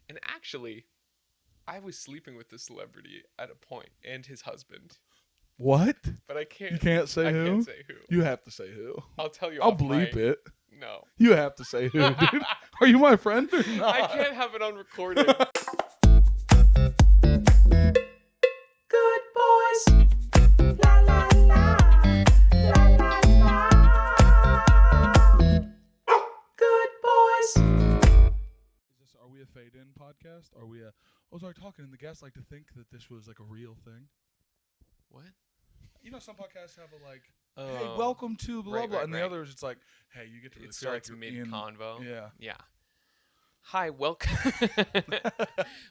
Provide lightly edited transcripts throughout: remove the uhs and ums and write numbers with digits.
And actually, I was sleeping with the celebrity at a point and his husband. What? But I can't. You can't say who? I can't say who. You have to say who. I'll tell you. I'll off bleep mic. it. No. You have to say who, dude. Are you my friend or not? I can't have it on recording. Good boys. La la la. La la la. Good boys. Are we a fade-in podcast? Are we a... Oh, sorry, talking, and the guests like to think that this was like a real thing. What? You know, some podcasts have a like, Oh. hey, welcome to blah, Right, blah, right, and the right. others, it's like, hey, you get to really It feel like starts you're mid-convo. Yeah. Yeah. Hi, welcome.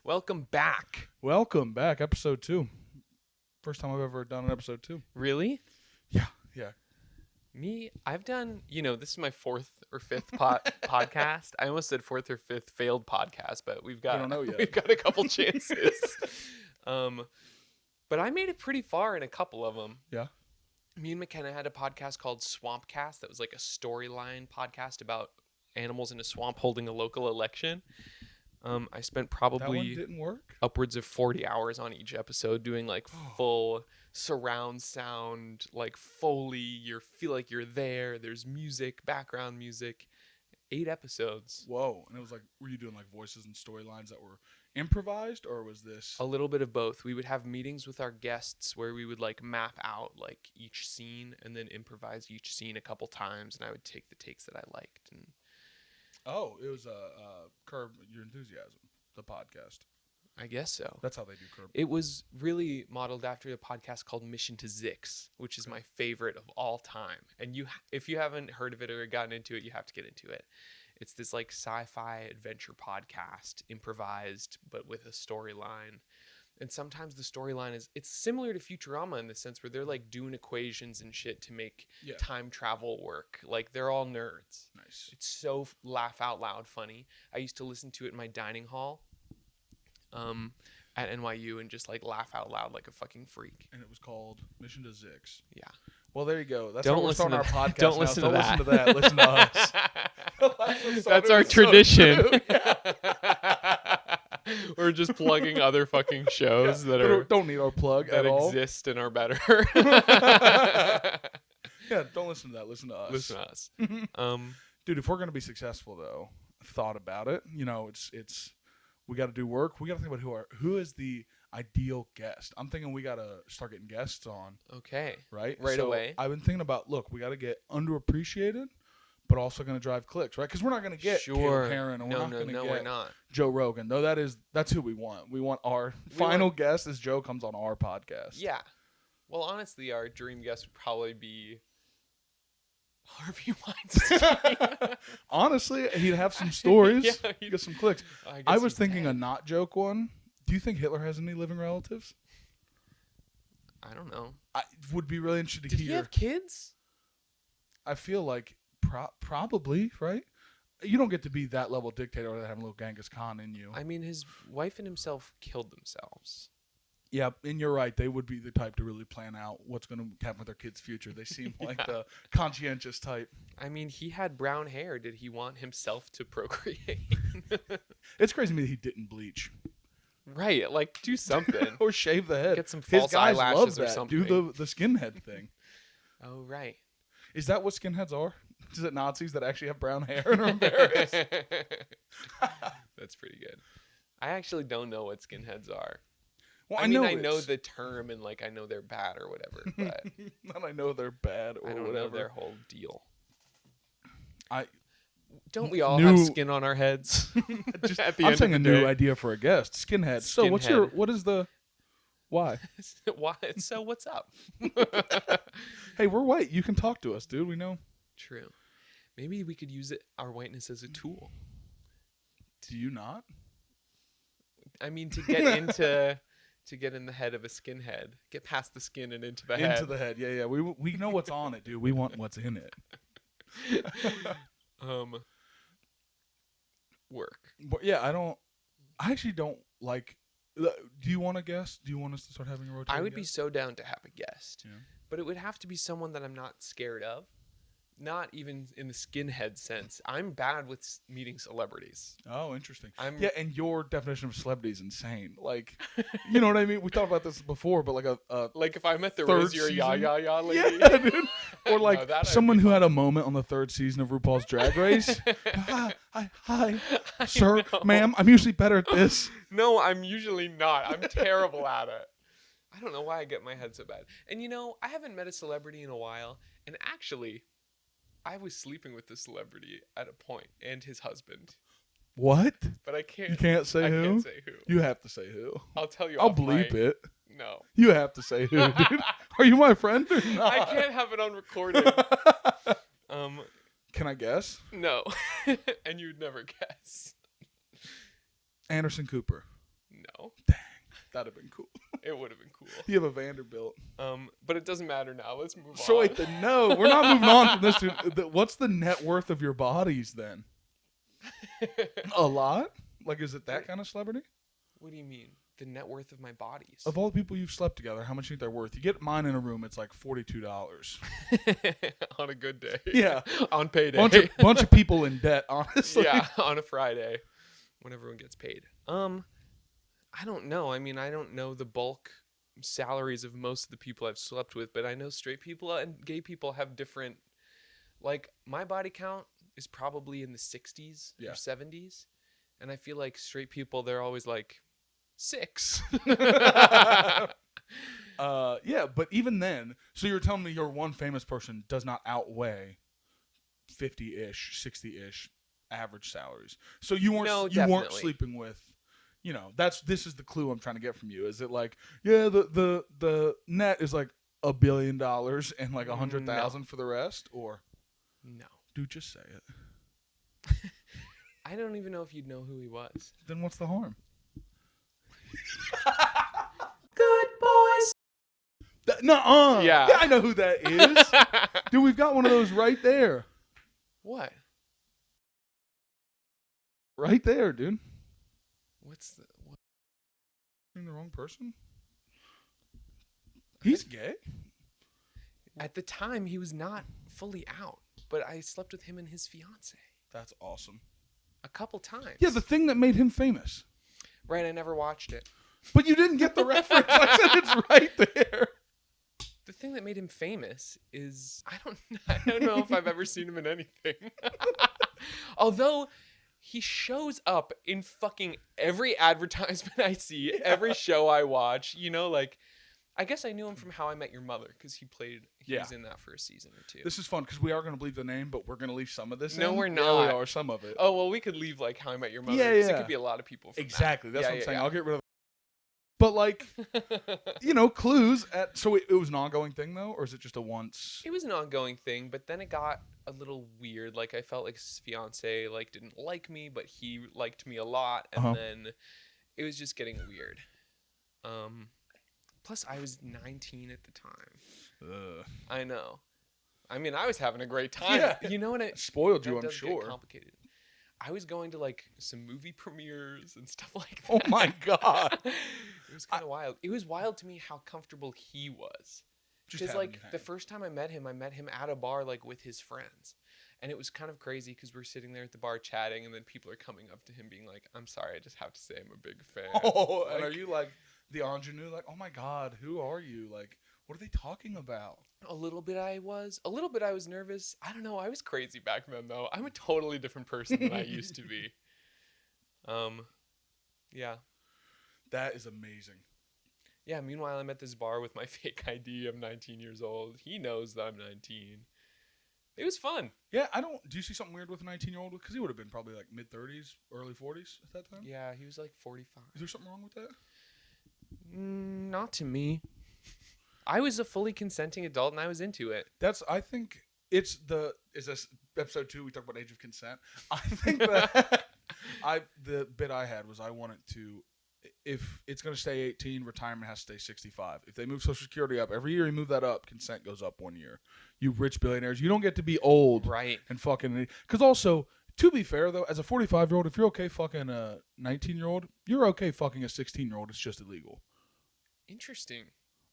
Welcome back. Welcome back, episode 2. First time I've ever done an episode 2. Really? Yeah. Me, I've done, this is my 4th or 5th podcast. I almost said 4th or 5th failed podcast, but we've got don't know yet. we've got a couple chances. But I made it pretty far in a couple of them. Yeah. Me and McKenna had a podcast called Swampcast that was like a storyline podcast about animals in a swamp holding a local election. I spent That one probably didn't work? upwards of 40 hours on each episode doing like full surround sound, like Foley. You feel like you're there. There's music, background music. 8 episodes. Whoa. And it was like, were you doing like voices and storylines that were improvised, or was this... A little bit of both. We would have meetings with our guests where we would like map out like each scene and then improvise each scene a couple times, and I would take the takes that I liked. And Oh, it was Curb Your Enthusiasm, the podcast. I guess so. That's how they do Curb. It was really modeled after a podcast called Mission to Zix, which is my favorite of all time. And if you haven't heard of it or gotten into it, you have to get into it. It's this like sci-fi adventure podcast, improvised, but with a storyline. And sometimes the storyline it's similar to Futurama in the sense where they're like doing equations and shit to make time travel work. Like they're all nerds. Nice. It's so laugh out loud funny. I used to listen to it in my dining hall at NYU and just like laugh out loud like a fucking freak. And it was called Mission to Zix. Yeah. Well, there you go. That's Don't how we're listen starting to our podcast. don't now. listen Don't to listen that. to that. Listen to us. That's our tradition. We're just plugging other fucking shows that don't need our plug that at all. exist and are better. Yeah, don't listen to that. Listen to us. Listen to us. Dude, if we're gonna be successful, though, I've thought about it. It's we got to do work. We got to think about who is the ideal guest. I'm thinking we got to start getting guests on. Okay. Right So away. I've been thinking about, look, we got to get underappreciated, but also going to drive clicks, right? Because we're not going to get Caleb Heron, and we're not going to get we're not. Joe Rogan. Though that's who we want. We want our final guest as Joe comes on our podcast. Yeah. Well, honestly, our dream guest would probably be Harvey Weinstein. Honestly, he'd have some stories. Yeah, he'd get some clicks. I was thinking a not joke one. Do you think Hitler has any living relatives? I don't know. I would be really interested to Did hear. he have kids? I feel like probably, right? You don't get to be that level dictator without having a little Genghis Khan in you. I mean, his wife and himself killed themselves. Yeah, and you're right. They would be the type to really plan out what's going to happen with their kid's future. They seem like the conscientious type. I mean, he had brown hair. Did he want himself to procreate? It's crazy to me that he didn't bleach. Right, like do something. Or shave the head. Get some His false guys eyelashes love or that. something. Do the skinhead thing. Oh, right. Is that what skinheads are? Is it Nazis that actually have brown hair and are embarrassed? That's pretty good. I actually don't know what skinheads are. Well, I know the term and like I know they're bad or whatever, but and I know they're bad or I don't whatever. know their whole deal. Don't we all have skin on our heads? Just, At the I'm end saying of a the new day. idea for a guest. Skinhead. So what is the why? Why? So what's up? Hey, we're white. You can talk to us, dude. We know. True. Maybe we could use our whiteness as a tool. Do you not? I mean, to get in the head of a skinhead, get past the skin and into the head. Into the head. Yeah. We know what's on it, dude. We want what's in it. Work. But yeah, I actually don't like. Do you want a guest? Do you want us to start having a rotation? I would be so down to have a guest, Yeah. but it would have to be someone that I'm not scared of. not even in the skinhead sense. I'm bad with meeting celebrities. Oh, interesting. I'm- and your definition of celebrity is insane. Like, you know what I mean? We talked about this before, but like a Like if I met the third Riz, you're a season? ya lady. yeah, dude. Or like No, that I'd someone be who fine. had a moment on the 3rd season of RuPaul's Drag Race. Hi, sir, know. ma'am. I'm usually better at this. No, I'm usually not. I'm terrible at it. I don't know why I get my head so bad. And you know, I haven't met a celebrity in a while. And actually, I was sleeping with the celebrity at a point and his husband. What? But I can't. You can't say I who? can't say who. You have to say who. I'll tell you. I'll off bleep mic. it. No. You have to say who, dude. Are you my friend or not? I can't have it on recording. Can I guess? No. And you'd never guess. Anderson Cooper. No. That'd have been cool. It would have been cool. You have a Vanderbilt. But it doesn't matter now. Let's move on. So wait, no, we're not moving on from this. What's the net worth of your bodies then? A lot? Like, is it that kind of celebrity? What do you mean? The net worth of my bodies. Of all the people you've slept together, how much do you think they're worth? You get mine in a room, it's like $42. On a good day. Yeah. On payday. Bunch of people in debt, honestly. Yeah, on a Friday when everyone gets paid. I don't know. I mean, I don't know the bulk salaries of most of the people I've slept with, but I know straight people and gay people have different. Like, my body count is probably in the 60s Yeah. or 70s, and I feel like straight people, they're always like 6. Yeah, but even then, so you're telling me your one famous person does not outweigh 50-ish, 60-ish average salaries. So you weren't No, you weren't definitely. sleeping with, you know, this is the clue I'm trying to get from you. Is it like, yeah, the net is like $1 billion and like 100,000 for the rest, or No. dude, just say it. I don't even know if you'd know who he was. Then what's the harm? Good boys. Nuh-uh. Yeah. Yeah, I know who that is. Dude, we've got one of those right there. What? Right there, dude. What's the... What? The wrong person? He's gay? At the time, he was not fully out, but I slept with him and his fiance That's awesome. a couple times. Yeah, the thing that made him famous. Right, I never watched it. But you didn't get the reference. I said it's right there. The thing that made him famous is I don't know if I've ever seen him in anything. Although he shows up in fucking every advertisement I see, every show I watch, you know, like I guess I knew him from How I Met Your Mother because he was in that for a season or two. This is fun because we are going to bleep the name, but we're going to leave some of this No, in. we're Yeah, not. we are, some of it. Oh, well, we could leave like How I Met Your Mother. Yeah, 'cause yeah. It could be a lot of people from Exactly. That's Yeah, what I'm yeah, saying. yeah. I'll get rid of. But like, you know, clues. So it was an ongoing thing though, or is it just a once? It was an ongoing thing, but then it got a little weird. Like I felt like his fiance like didn't like me, but he liked me a lot, and then it was just getting weird. Plus I was 19 at the time. I know. I mean, I was having a great time. Yeah. You know what? Spoiled you, that I'm does get sure. complicated. I was going to like some movie premieres and stuff like that. Oh my God. It was kind of wild. It was wild to me how comfortable he was. Just Because having like you the hang. first time I met him at a bar like with his friends, and it was kind of crazy because we're sitting there at the bar chatting, and then people are coming up to him being like, "I'm sorry, I just have to say I'm a big fan." Oh, and Like, are you like the ingenue? Like, oh my God, who are you? Like, what are they talking about? a little bit I was nervous. I don't know. I was crazy back then though. I'm a totally different person than I used to be. Yeah. That is amazing. Yeah, meanwhile, I'm at this bar with my fake ID. I'm 19 years old. He knows that I'm 19. It was fun. Yeah, do you see something weird with a 19-year-old? Because he would have been probably like mid-30s, early 40s at that time. Yeah, he was like 45. Is there something wrong with that? Not to me. I was a fully consenting adult and I was into it. I think is this episode 2? We talk about age of consent. I think that the bit I had was I wanted to, if it's going to stay 18, retirement has to stay 65. If they move Social Security up every year, you move that up, consent goes up 1 year. You rich billionaires, you don't get to be old, Right. And fucking. Because also, to be fair though, as a 45-year-old, if you're okay fucking a 19-year-old, you're okay fucking a 16-year-old. It's just illegal. Interesting.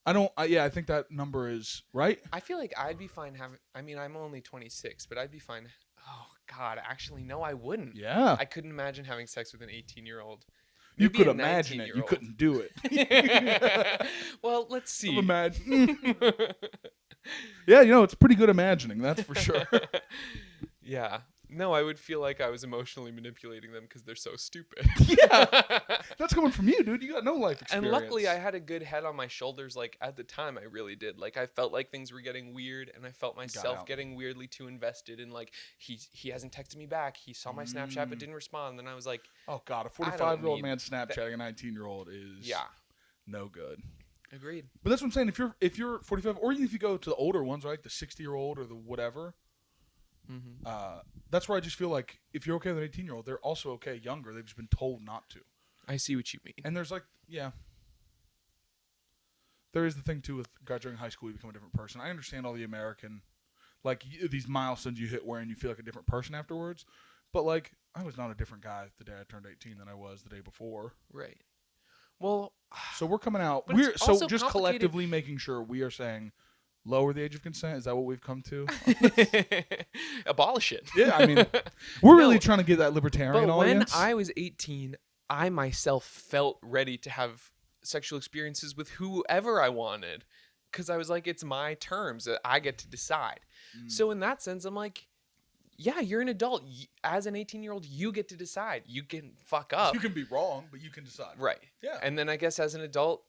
I think that number is right. I feel like I'd be fine having. I mean, I'm only 26, but I'd be fine. Oh God, actually, no, I wouldn't. Yeah. I couldn't imagine having sex with an 18-year-old. You could imagine it. You couldn't do it. Well, let's see. Imagine. Yeah, it's pretty good imagining. That's for sure. Yeah. No, I would feel like I was emotionally manipulating them because they're so stupid. Yeah. That's coming from you, dude. You got no life experience. And luckily, I had a good head on my shoulders. Like, at the time, I really did. Like, I felt like things were getting weird, and I felt myself getting weirdly too invested in, like, he hasn't texted me back. He saw my Snapchat but didn't respond. And I was like, oh, God. A 45-year-old man Snapchatting a 19-year-old is no good. Agreed. But that's what I'm saying. If you're 45, or even if you go to the older ones, right, the 60-year-old or the whatever, that's where I just feel like if you're okay with an 18-year-old, they're also okay younger. They've just been told not to. I see what you mean. And there's there is the thing too with graduating high school, you become a different person. I understand all the American, like these milestones you hit wherein you feel like a different person afterwards. But like I was not a different guy the day I turned 18 than I was the day before. Right. Well, so we're coming out. But We're it's also just complicated. collectively making sure we are saying lower the age of consent. Is that what we've come to? abolish it. Yeah, I mean, we're really trying to get that libertarian but audience. When I was 18, I myself felt ready to have sexual experiences with whoever I wanted because I was like, it's my terms that I get to decide. So in that sense, I'm like, yeah, you're an adult. As an 18-year-old, you get to decide. You can fuck up. You can be wrong, but you can decide. Right. Yeah. And then I guess as an adult,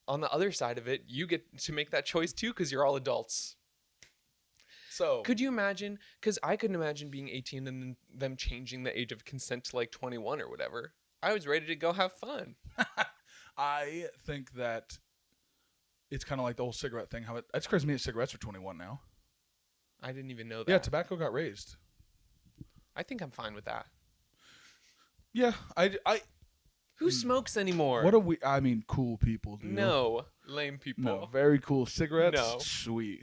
on the other side of it, you get to make that choice too because you're all adults. So could you imagine? Because I couldn't imagine being 18 and then them changing the age of consent to like 21 or whatever. I was ready to go have fun. I think that it's kind of like the whole cigarette thing. How it's crazy to me that cigarettes are 21 now. I didn't even know that. Yeah, tobacco got raised. I think I'm fine with that. Yeah, I Who smokes anymore? What are we? I mean, cool people do. No, lame people. No, very cool cigarettes. No. Sweet.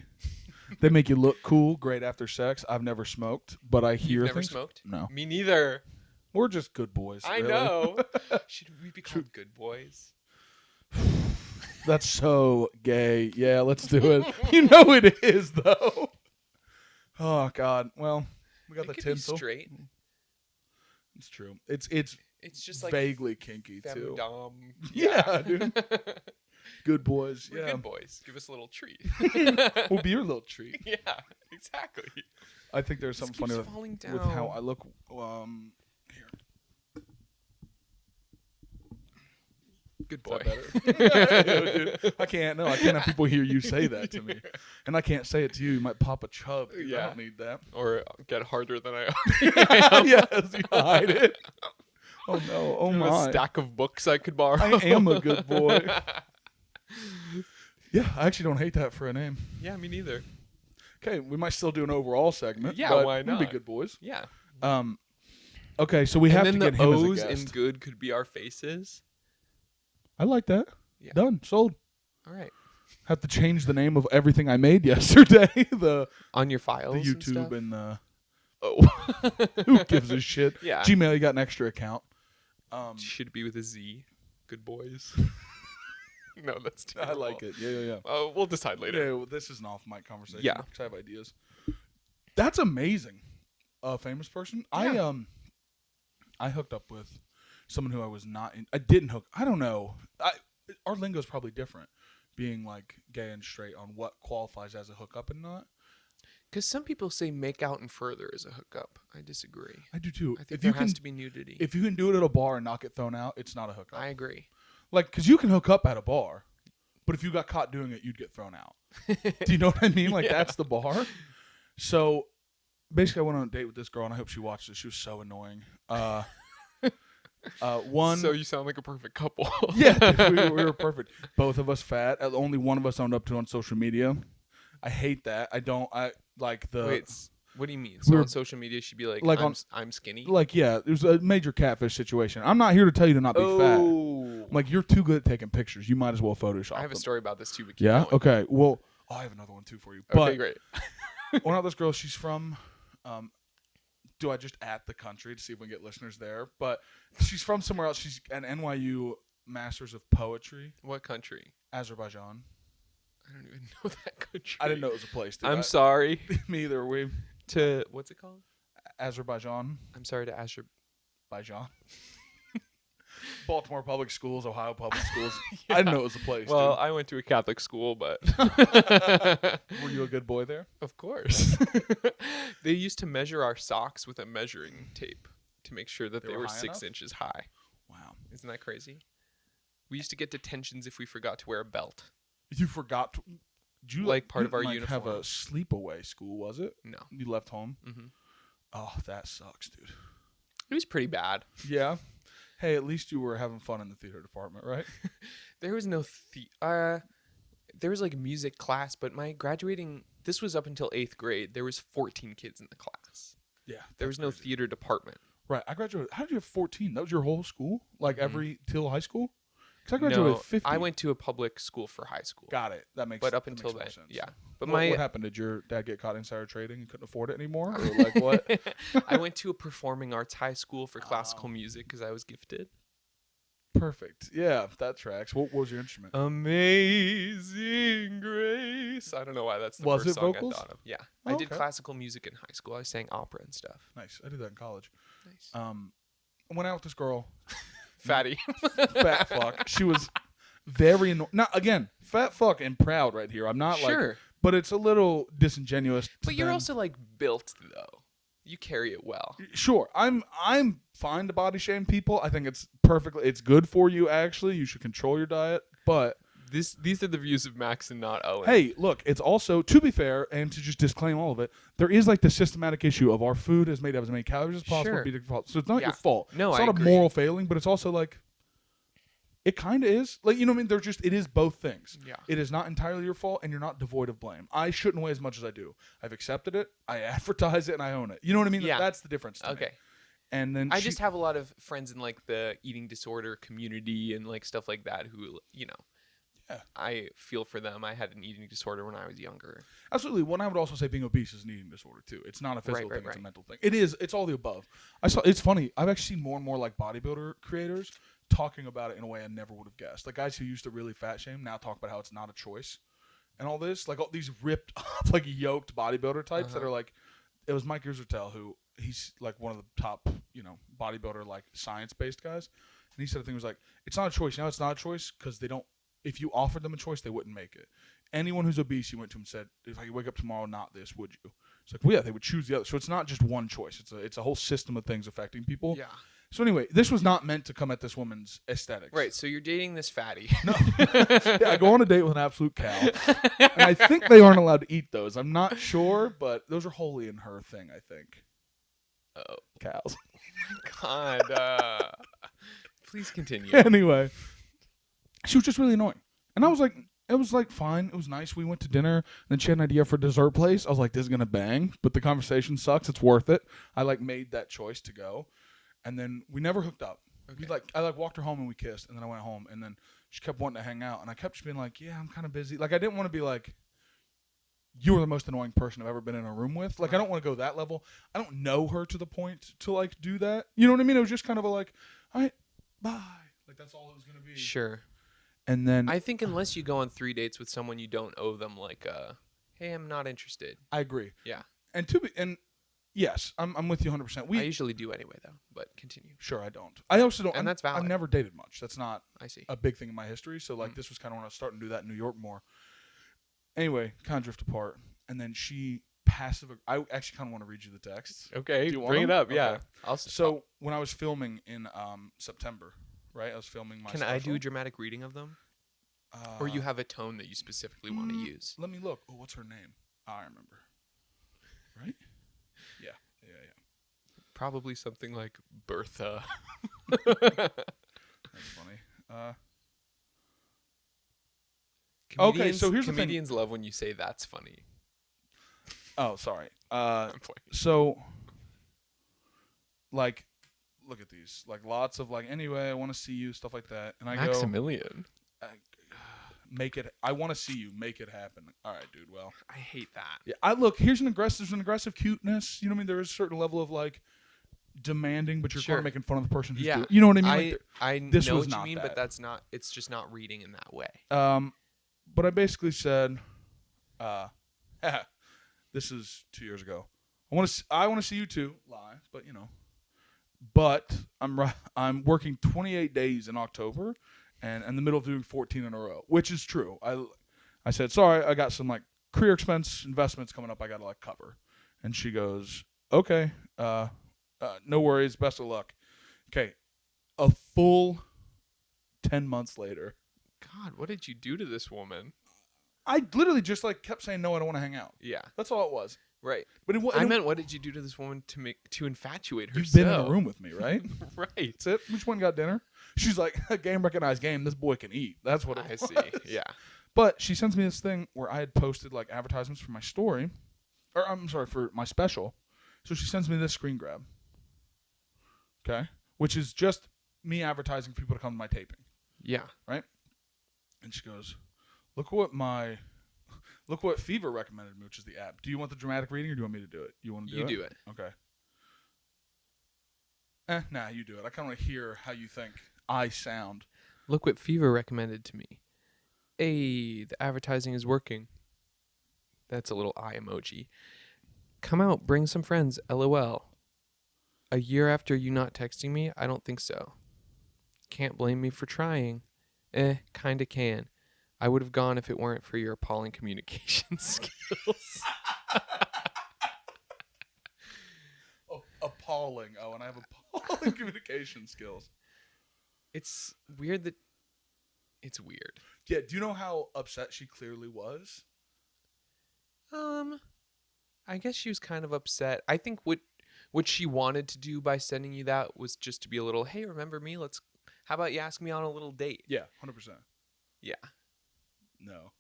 They make you look cool. Great after sex. I've never smoked, but I hear You've never things. smoked? No. Me neither. We're just good boys. I really. know. Should we be called good boys? That's so gay. Yeah, let's do it. You know it is though. Oh God. Well, we got It the could tinsel. be straight. It's true. It's just like vaguely kinky too. femdom. Yeah, dude. Good boys. We're yeah. good boys. Give us a little treat. We'll be your little treat. Yeah, exactly. I think there's This something funny keeps with falling how down. I look. Here. Good Is boy. that better? Dude, I can't have people hear you say that to me. And I can't say it to you. You might pop a chub. Dude. I Yeah. don't need that. Or get harder than I Yes, you hide it. Oh no. Oh am. A my. stack of books I could borrow. I am a good boy. Yeah, I actually don't hate that for a name. Yeah, me neither. Okay, we might still do an overall segment. Yeah, but why we'll be not? good boys. Yeah. Okay, so we have and to then get the him as a O's guest. in good could be our faces. I like that. Yeah. Done. Sold. All right. Have to change the name of everything I made yesterday. the On your files. the and YouTube stuff? and the Oh. who gives a shit. Yeah. Gmail, you got an extra account. Should be with a Z. Good boys. No, that's too. I like it. Yeah. Oh, we'll decide later. Yeah, well, this is an off mic conversation. Yeah. 'Cause I have ideas. That's amazing. A famous person. Yeah. I hooked up with someone who I was not in. I didn't hook. I don't know. Our lingo is probably different, being like gay and straight on what qualifies as a hookup and not. Because some people say make out and further is a hookup. I disagree. I do too. I think if there you can, has to be nudity. if you can do it at a bar and not get thrown out, it's not a hookup. I agree. Like, because you can hook up at a bar, but if you got caught doing it, you'd get thrown out. Do you know what I mean? Like, Yeah. that's the bar. So, basically, I went on a date with this girl, and I hope she watched it. She was so annoying. So you sound like a perfect couple. Yeah, dude, we were perfect. Both of us fat. Only one of us owned up to it on social media. I hate that. I like the... Wait, what do you mean? we So were- on social media, she'd be like, like I'm skinny? Like, yeah, it was a major catfish situation. I'm not here to tell you to not be fat. Oh. Like, you're too good at taking pictures. You might as well Photoshop I have a them. story about this too, but keep Yeah? going. Okay. Well, I have another one, too, for you. Okay, But great. one of those girls, she's from... do I just at the country to see if we can get listeners there? But she's from somewhere else. She's an NYU Masters of Poetry. What country? Azerbaijan. I don't even know that country. I didn't know it was a place. Dude. I'm sorry. Me either. We To what's it called? Azerbaijan. I'm sorry to Azerbaijan. Baltimore Public Schools, Ohio Public Schools. I didn't know it was a place. Well, dude. I went to a Catholic school, but Were you a good boy there? of course. They used to measure our socks with a measuring tape to make sure that They they were were high 6 enough? inches high. Wow. Isn't that crazy? We used to get detentions if we forgot to wear a belt. You forgot. Did you Like part you of our didn't, have a uniform. sleepaway school? Was it? No. You left home. Hmm. Oh, that sucks, dude. It was pretty bad. Yeah. Hey, at least you were having fun in the theater department, right? There was no there was like music class, but my graduating, this was up until 8th grade. There was 14 kids in the class. Yeah. There was no theater department. Right. I graduated. How did you have 14? That was your whole school? Like Mhm. every till high school? Because I graduated No, with 50. I went to a public school for high school. Got it. That makes But up that makes until more then, sense. yeah. But What happened? Did your dad get caught insider trading and couldn't afford it anymore? Or like what? I went to a performing arts high school for classical Oh. music because I was gifted. Perfect. Yeah, that tracks. What was your instrument? Amazing Grace. I don't know why that's the Was first it song vocals? I thought of. Yeah. Oh, I did okay. classical music in high school. I sang opera and stuff. Nice. I did that in college. Nice. I went out with this girl, Fatty. fat fuck. She was very annoying. Now, again, fat fuck and proud right here. I'm not Sure. like, but it's a little disingenuous. to But you're them. also like built though. You carry it well. Sure. I'm fine to body shame people. I think it's good for you actually. You should control your diet. But These are the views of Max and not Owen. hey, look, it's also, to be fair and to just disclaim all of it, there is like the systematic issue of our food is made of as many calories as possible. Sure. Be default. So it's not Yeah. your fault. No, it's I not agree. a moral failing, but it's also like it kind of is. Like, you know what I mean? It is both things. Yeah. It is not entirely your fault and you're not devoid of blame. I shouldn't weigh as much as I do. I've accepted it, I advertise it, and I own it. You know what I mean? Yeah. That's the difference to me. Okay. And then I just have a lot of friends in like the eating disorder community and like stuff like that who, you know, Yeah. I feel for them. I had an eating disorder when I was younger. Absolutely. Well, I would also say being obese is an eating disorder too. It's not a physical Right, thing; it's a right. mental thing. It is. It's all the above. It's funny. I've actually seen more and more like bodybuilder creators talking about it in a way I never would have guessed. Like guys who used to really fat shame now talk about how it's not a choice, and all this. Like all these ripped up, like yoked bodybuilder types that Uh-huh. are like. It was Mike Isertel who he's like one of the top, bodybuilder like science based guys, and he said the thing was like, it's not a choice. It's not a choice because they don't. If you offered them a choice, they wouldn't make it. Anyone who's obese, you went to him and said, if I could wake up tomorrow, not this, would you? It's like, well, yeah, they would choose the other. So it's not just one choice. It's a whole system of things affecting people. Yeah. So anyway, this was not meant to come at this woman's aesthetics. Right. So you're dating this fatty. No. Yeah, I go on a date with an absolute cow. And I think they aren't allowed to eat those. I'm not sure, but those are wholly in her thing, I think. Oh, Cows. God. Please continue. Anyway, she was just really annoying. And I was like, it was like fine. It was nice. We went to dinner. And then she had an idea for a dessert place. I was like, this is going to bang. But the conversation sucks. It's worth it. I like made that choice to go. And then we never hooked up. Okay. I walked her home and we kissed. And then I went home. And then she kept wanting to hang out. And I kept just being like, yeah, I'm kind of busy. Like, I didn't want to be like, you were the most annoying person I've ever been in a room with. Like, I don't want to go that level. I don't know her to the point to, like, do that. You know what I mean? It was just kind of a, like, all right, bye. Like, that's all it was going to be. Sure. And then I think unless you go on 3 dates with someone, you don't owe them like hey, I'm not interested. I agree. Yeah. And yes, I'm with you 100%. I usually do anyway, though. But continue. Sure, I don't. I also don't. And that's valid. I've never dated much. That's not I see. a big thing in my history. So like this was kind of when I was starting to do that in New York more. Anyway, kind of drift apart, and then she I actually kind of want to read you the texts. Okay, Do you want bring it them? up. Yeah. Okay. I'll So when I was filming in September, right? I was filming my. can special. I do a dramatic reading of them, or you have a tone that you specifically want to use? Let me look. Oh, what's her name? I remember. Right? Yeah. Probably something like Bertha. That's funny. Okay, so here's the thing. Comedians love when you say that's funny. Oh, sorry. I'm playing. So, like, look at these. Like, lots of, like, anyway, I want to see you, stuff like that. And I Maximilian. go, make it, I want to see you, make it happen. All right, dude, well. I hate that. Yeah, there's an aggressive cuteness. You know what I mean? There is a certain level of, like, demanding, but you're Sure. kind of making fun of the person who's Yeah. doing. You know what I mean? I this know was what you not mean, that. but that's not. It's just not reading in that way. But I basically said, this is 2 years ago. I want to see you two live, but but I'm working 28 days in October, and in the middle of doing 14 in a row, which is true. I said, sorry, I got some like career expense investments coming up. I got to like cover, and she goes, okay, no worries, best of luck. Okay, a full 10 months later. God, what did you do to this woman? I literally just like kept saying no, I don't want to hang out. Yeah. That's all it was. Right. But I meant, what did you do to this woman to infatuate her? You've been in a room with me, right? Right. That's it. We just went and got dinner. She's like, game recognized game. This boy can eat. That's what it was. I see. Yeah. But she sends me this thing where I had posted like advertisements for my story, or I'm sorry, for my special. So she sends me this screen grab. Okay, which is just me advertising for people to come to my taping. Yeah. Right. And she goes, look what Fever recommended me, which is the app. Do you want the dramatic reading or do you want me to do it? You want to do it? You do it. Okay. Nah, you do it. I kind of want to hear how you think I sound. Look what Fever recommended to me. Hey, the advertising is working. That's a little eye emoji. Come out, bring some friends, LOL. A year after you not texting me? I don't think so. Can't blame me for trying. Kinda can. I would have gone if it weren't for your appalling communication skills. Appalling. Oh, and I have appalling communication skills. It's weird that... It's weird. Yeah, do you know how upset she clearly was? I guess she was kind of upset. I think what she wanted to do by sending you that was just to be a little, hey, remember me? How about you ask me on a little date? Yeah, 100%. Yeah. No.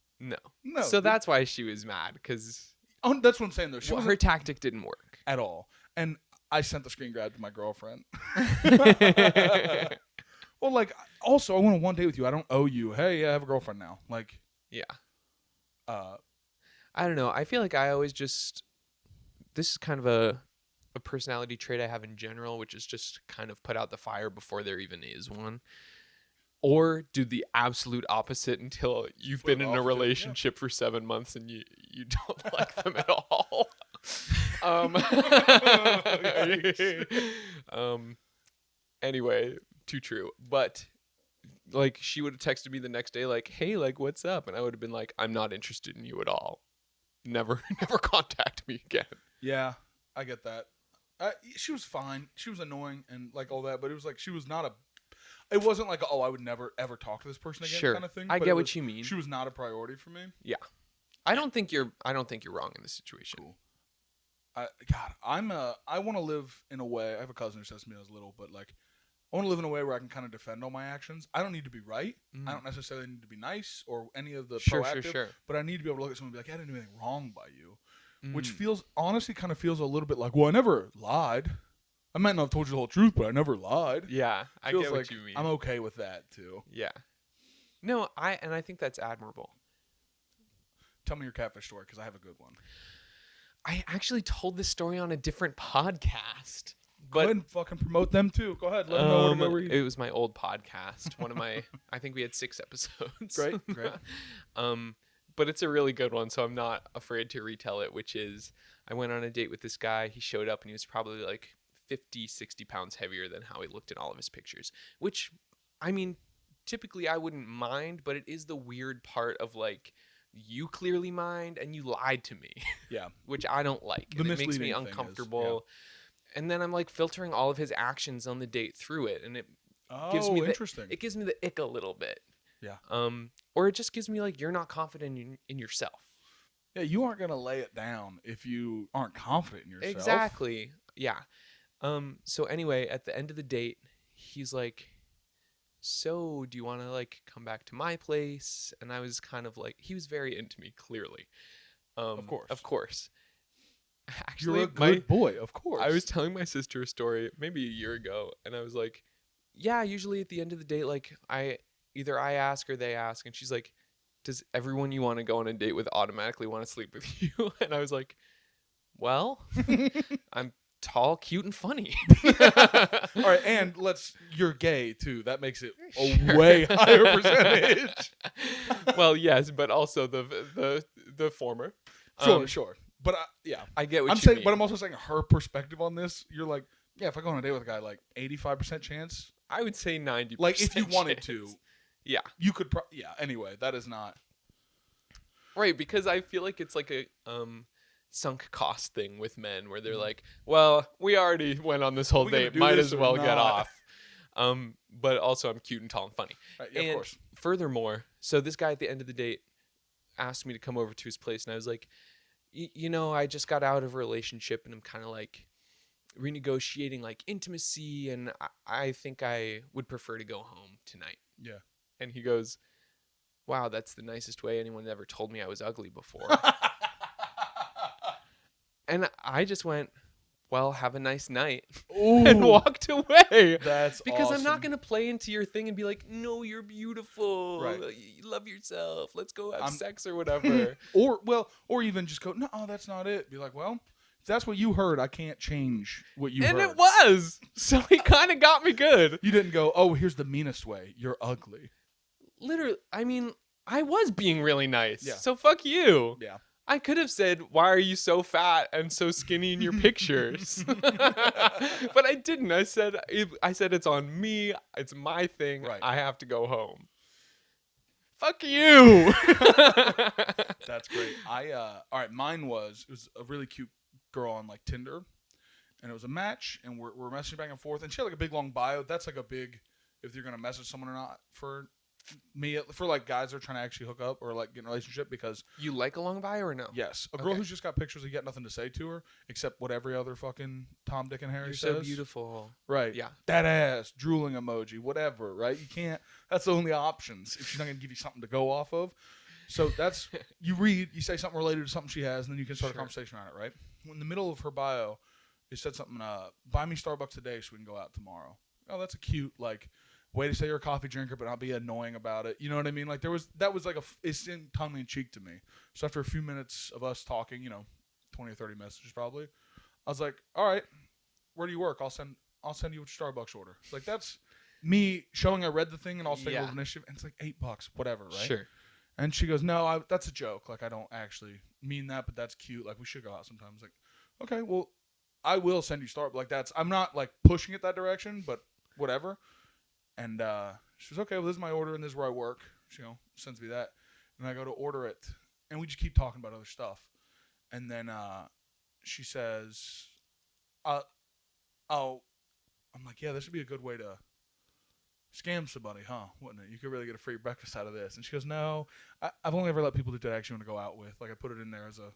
So that's why she was mad, because that's what I'm saying, though. her tactic didn't work. At all. And I sent the screen grab to my girlfriend. Well, like, also, I went on one date with you. I don't owe you. Hey, yeah, I have a girlfriend now. Like, yeah. I don't know. I feel like I always just... This is kind of a personality trait I have in general, which is just kind of put out the fire before there even is one. Or do the absolute opposite until you've been in a relationship for 7 months and you don't like them at all. Anyway, too true. But like, she would have texted me the next day like, hey, like, what's up? And I would have been like, I'm not interested in you at all. Never contact me again. Yeah, I get that. She was fine. She was annoying and like all that, but it was like she was not a... It wasn't like, oh, I would never ever talk to this person again kind of thing. I get what you mean. She was not a priority for me. Yeah. I don't think you're wrong in this situation. Cool. I want to live in a way... I have a cousin who says to me when I was little, but like, I want to live in a way where I can kind of defend all my actions. I don't need to be right. Mm. I don't necessarily need to be nice or any of the Sure. but I need to be able to look at someone and be like, I didn't do anything wrong by you. Which honestly kind of feels a little bit like, well, I never lied. I might not have told you the whole truth, but I never lied. Yeah, I get what you mean. I'm okay with that too. Yeah. No, I think that's admirable. Tell me your catfish story, because I have a good one. I actually told this story on a different podcast. Go ahead and fucking promote them too. Go ahead. Let them know where to go read. It was my old podcast. One of my, I think we had 6 episodes. Great. But it's a really good one, so I'm not afraid to retell it, which is I went on a date with this guy. He showed up and he was probably like 50, 60 pounds heavier than how he looked in all of his pictures, which, I mean, typically I wouldn't mind, but it is the weird part of like, you clearly mind and you lied to me. Yeah. Which I don't like. And it makes me uncomfortable. And then I'm like filtering all of his actions on the date through it, and it gives me the ick a little bit. Yeah. Or it just gives me like, you're not confident in yourself. Yeah, you aren't gonna lay it down if you aren't confident in yourself. Exactly. Yeah. So anyway, at the end of the date, he's like, so do you want to like come back to my place? And I was kind of like, he was very into me, clearly. Of course. Actually, you're a good boy, of course. I was telling my sister a story maybe a year ago, and I was like, yeah, usually at the end of the date, like either I ask or they ask, and she's like, does everyone you want to go on a date with automatically want to sleep with you? And I was like, well, I'm tall, cute, and funny. All right, and you're gay too. That makes it a way higher percentage. Well, yes, but also the former. Sure. But yeah, I get what I'm you saying. mean. But I'm also saying her perspective on this. You're like, yeah, if I go on a date with a guy, like 85% chance. I would say 90%. Like if you wanted to, chance. Yeah. you could. Yeah. Anyway, that is not Right, because I feel like it's like a sunk cost thing with men where they're like, well, we already went on this whole we gonna date, do might this as or well get not? off. But also I'm cute and tall and funny. right, yeah, And of course. furthermore, so this guy at the end of the date asked me to come over to his place, and I was like, you know, I just got out of a relationship and I'm kind of like renegotiating like intimacy, and I think I would prefer to go home tonight. Yeah. And he goes, wow, that's the nicest way anyone ever told me I was ugly before. And I just went, well, have a nice night. Ooh, And walked away. that's Because awesome. I'm not going to play into your thing and be like, no, you're beautiful. Right. You love yourself. Let's go have I'm- sex or whatever. or even just go, no, that's not it. Be like, well, if that's what you heard, I can't change what you And heard. it was. So he kind of got me good. You didn't go, oh, here's the meanest way. You're ugly. Literally, I mean, I was being really nice. Yeah. So fuck you. Yeah. I could have said, why are you so fat and so skinny in your pictures? But I didn't. I said it's on me. It's my thing. Right. I have to go home. Fuck you. That's great. All right, mine was a really cute girl on like Tinder, and it was a match, and we're messaging back and forth, and she had like a big long bio. That's like a big, if you're gonna message someone or not, for me, for like guys that are trying to actually hook up or like get in a relationship, because You like a long bio or no? yes, a girl Okay. who's just got pictures, you got nothing to say to her except what every other fucking Tom, Dick, and Harry You're says. so beautiful. Right. Yeah. That ass, drooling emoji, whatever, right? You can't, that's the only options if she's not going to give you something to go off of. So that's, you say something related to something she has, and then you can start a Sure. conversation around it, right? In the middle of her bio, it said something, buy me Starbucks today so we can go out tomorrow. Oh, that's a cute, like, way to say you're a coffee drinker, but not be annoying about it. You know what I mean? Like, that was like it's in tongue in cheek to me. So after a few minutes of us talking, 20 or 30 messages probably, I was like, all right, where do you work? I'll send you a Starbucks order. Like, that's me showing I read the thing and I'll take a little initiative, and it's like $8, whatever, right? Sure. And she goes, no, that's a joke. Like, I don't actually mean that, but that's cute. Like, we should go out sometimes. Like, okay, well, I will send you Starbucks. Like, I'm not like pushing it that direction, but whatever. And she was, okay, well, this is my order and this is where I work. She sends me that. And I go to order it. And we just keep talking about other stuff. And then she says, I'm like, yeah, this would be a good way to scam somebody, huh? Wouldn't it? You could really get a free breakfast out of this. And she goes, no, I've only ever let people that I actually want to go out with. Like, I put it in there as a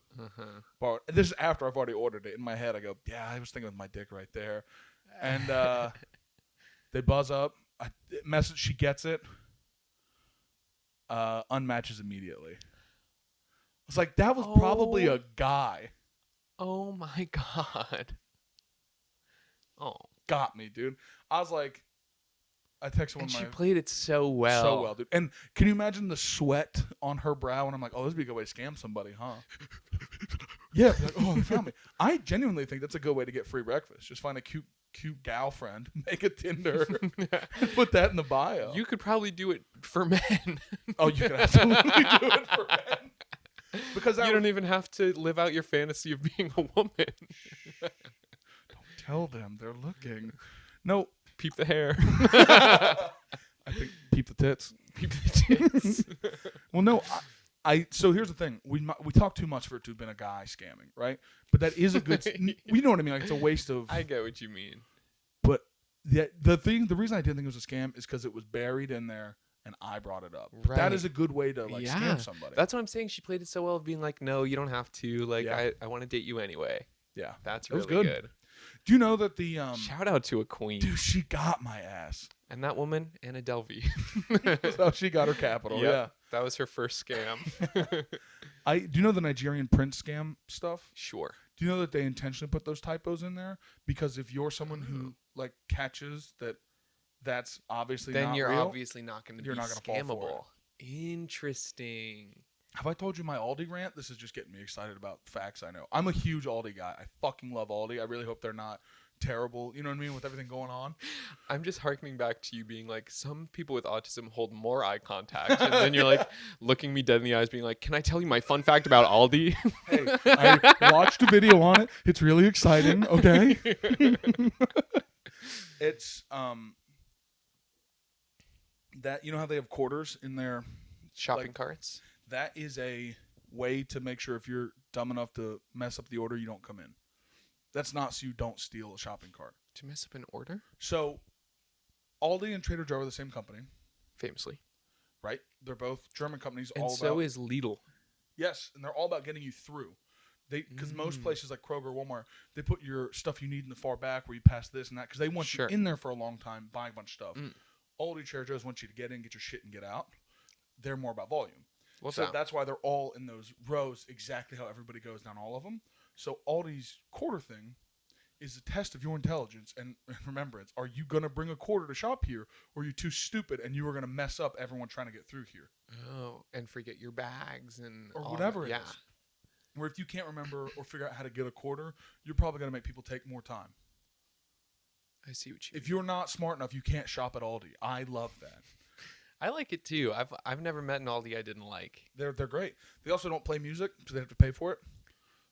bar. This is after I've already ordered it. In my head, I go, yeah, I was thinking with my dick right there. And they buzz up. Message, she gets it. Unmatches immediately. I was like, that was probably a guy. Oh my God. Oh. Got me, dude. I was like, I texted one And of she my... played it so well. So well, dude. And can you imagine the sweat on her brow? And I'm like, oh, this would be a good way to scam somebody, huh? Yeah. Like, oh, they found me. I genuinely think that's a good way to get free breakfast. Just find a cute gal friend, make a Tinder, and put that in the bio. You could probably do it for men. Oh, you could absolutely do it for men. Because you don't even have to live out your fantasy of being a woman. Don't tell them. They're looking. No. Peep the hair. I think peep the tits. Peep the tits. Well, no. So here's the thing. We talk too much for it to have been a guy scamming, right? But that is a good... We know what I mean. Like, it's a waste of... I get what you mean. But the reason I didn't think it was a scam is because it was buried in there and I brought it up. But that is a good way to scam somebody. That's what I'm saying. She played it so well of being like, no, you don't have to. Like, Yeah. I want to date you anyway. Yeah. That's It was really good. good. Do you know that the... Shout out to a queen. Dude, she got my ass. And that woman, Anna Delvey. So she got her capital, Yep. yeah. That was her first scam. Do you know the Nigerian prince scam stuff? Sure. Do you know that they intentionally put those typos in there? Because if you're someone who like catches that's obviously Then not you're real, obviously not going to be you're not gonna fall for scammable. Interesting. Have I told you my Aldi rant? This is just getting me excited about facts I know. I'm a huge Aldi guy. I fucking love Aldi. I really hope they're not terrible, you know what I mean, with everything going on. I'm just harkening back to you being like, some people with autism hold more eye contact. And then you're like looking me dead in the eyes being like, can I tell you my fun fact about Aldi? Hey, I watched a video on it. It's really exciting, okay? It's that, you know how they have quarters in their Shopping carts? that is a way to make sure if you're dumb enough to mess up the order, you don't come in. That's not so you don't steal a shopping cart. To mess up an order? So, Aldi and Trader Joe are the same company, Famously. right? They're both German companies. And all so about, is Lidl. yes, and they're all about getting you through. Because most places like Kroger, Walmart, they put your stuff you need in the far back where you pass this and that because they want Sure. you in there for a long time buying a bunch of stuff. Mm. Aldi, Trader Joe's want you to get in, get your shit, and get out. They're more about volume. What's So that? that's why they're all in those rows exactly how everybody goes down all of them. So Aldi's quarter thing is a test of your intelligence and remembrance. Are you going to bring a quarter to shop here or are you too stupid and you are going to mess up everyone trying to get through here? Oh, and forget your bags and Or all whatever that. it Yeah. is. Where if you can't remember or figure out how to get a quarter, you're probably going to make people take more time. I see what you If mean. you're not smart enough, you can't shop at Aldi. I love that. I like it too. I've never met an Aldi I didn't like. They're great. They also don't play music, so they have to pay for it.